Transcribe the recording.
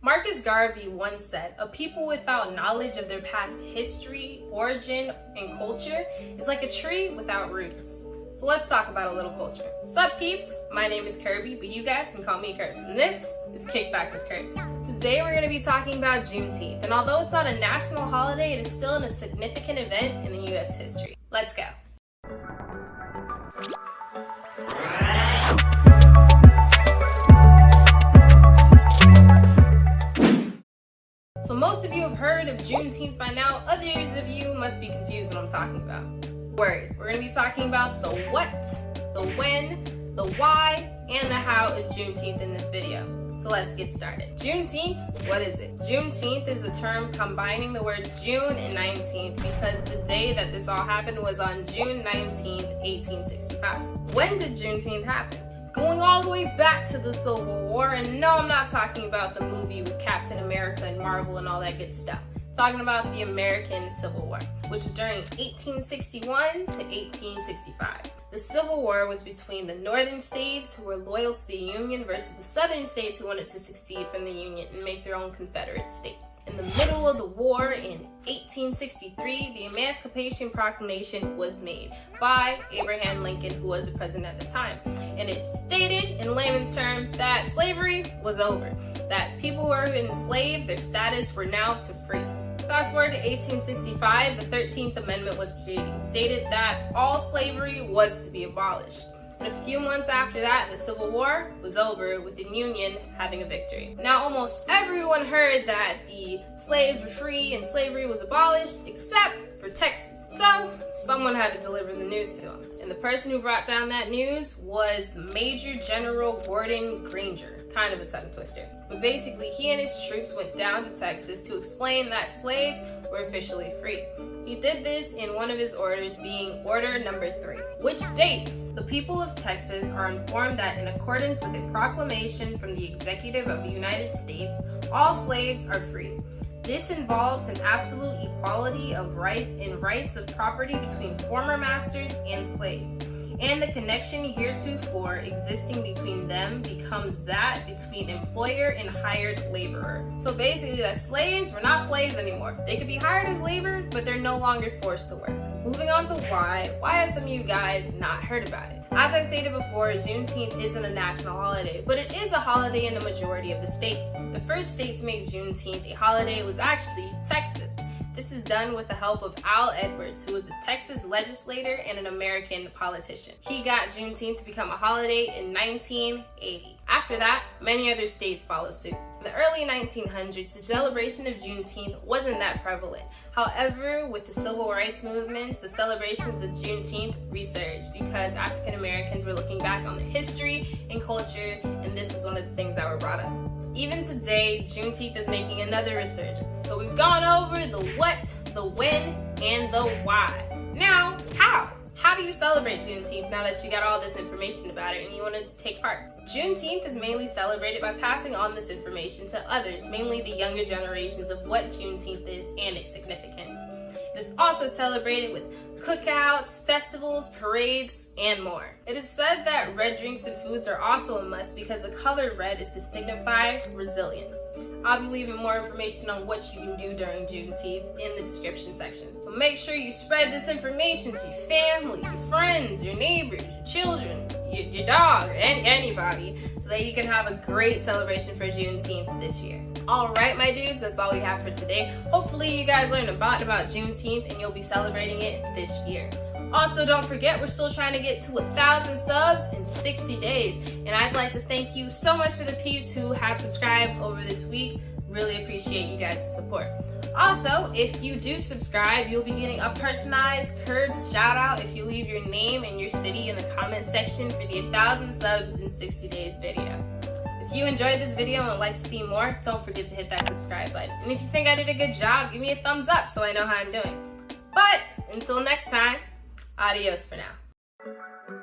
Marcus Garvey once said, "A people without knowledge of their past history, origin, and culture is like a tree without roots." So let's talk about a little culture. Sup peeps, my name is Kirbz, but you guys can call me Kirbz, and this is Kickback with Kirbz. Today we're going to be talking about Juneteenth, and although it's not a national holiday, it is still a significant event in the US history. Let's go. So most of you have heard of Juneteenth by now, others of you must be confused what I'm talking about. We're going to be talking about the what, the when, the why, and the how of Juneteenth in this video. So let's get started. Juneteenth, what is it? Juneteenth is a term combining the words June and 19th because the day that this all happened was on June 19th, 1865. When did Juneteenth happen? Going all the way back to the Civil War, and no, I'm not talking about the movie with Captain America and Marvel and all that good stuff. I'm talking about the American Civil War, which is during 1861 to 1865. The Civil War was between the northern states who were loyal to the Union versus the southern states who wanted to secede from the Union and make their own Confederate states. In the middle of the war in 1863, the Emancipation Proclamation was made by Abraham Lincoln, who was the president at the time. And it stated in layman's terms that slavery was over, that people who were enslaved, their status were now to free. Fast forward to 1865, the 13th Amendment was created, stated that all slavery was to be abolished. And a few months after that, the Civil War was over with the Union having a victory. Now almost everyone heard that the slaves were free and slavery was abolished, except for Texas. So someone had to deliver the news to them. And the person who brought down that news was Major General Gordon Granger. Kind of a tongue twister. But basically, he and his troops went down to Texas to explain that slaves were officially free. He did this in one of his orders, being Order Number 3, which states, "The people of Texas are informed that in accordance with a proclamation from the Executive of the United States, all slaves are free. This involves an absolute equality of rights and rights of property between former masters and slaves. And the connection heretofore existing between them becomes that between employer and hired laborer." So basically, that slaves were not slaves anymore. They could be hired as labor, but they're no longer forced to work. Moving on to why have some of you guys not heard about it? As I stated before, Juneteenth isn't a national holiday, but it is a holiday in the majority of the states. The first state to make Juneteenth a holiday was actually Texas. This is done with the help of Al Edwards, who was a Texas legislator and an American politician. He got Juneteenth to become a holiday in 1980. After that, many other states followed suit. In the early 1900s, the celebration of Juneteenth wasn't that prevalent. However, with the civil rights movements, the celebrations of Juneteenth resurged because African Americans were looking back on the history and culture, and this was one of the things that were brought up. Even today, Juneteenth is making another resurgence. So we've gone over the what, the when, and the why. Now, how? How do you celebrate Juneteenth now that you got all this information about it and you want to take part? Juneteenth is mainly celebrated by passing on this information to others, mainly the younger generations, of what Juneteenth is and its significance. It is also celebrated with cookouts, festivals, parades, and more. It is said that red drinks and foods are also a must because the color red is to signify resilience. I'll be leaving more information on what you can do during Juneteenth in the description section. So make sure you spread this information to your family, your friends, your neighbors, your children, your dog, and anybody, so that you can have a great celebration for Juneteenth this year. Alright my dudes, that's all we have for today. Hopefully you guys learned about Juneteenth and you'll be celebrating it this year. Also, don't forget, we're still trying to get to 1,000 subs in 60 days. And I'd like to thank you so much for the peeps who have subscribed over this week. Really appreciate you guys' support. Also, if you do subscribe, you'll be getting a personalized Kirbz shout out if you leave your name and your city in the comment section for the 1,000 subs in 60 days video. If you enjoyed this video and would like to see more, don't forget to hit that subscribe button. And if you think I did a good job, give me a thumbs up so I know how I'm doing. But until next time, adios for now.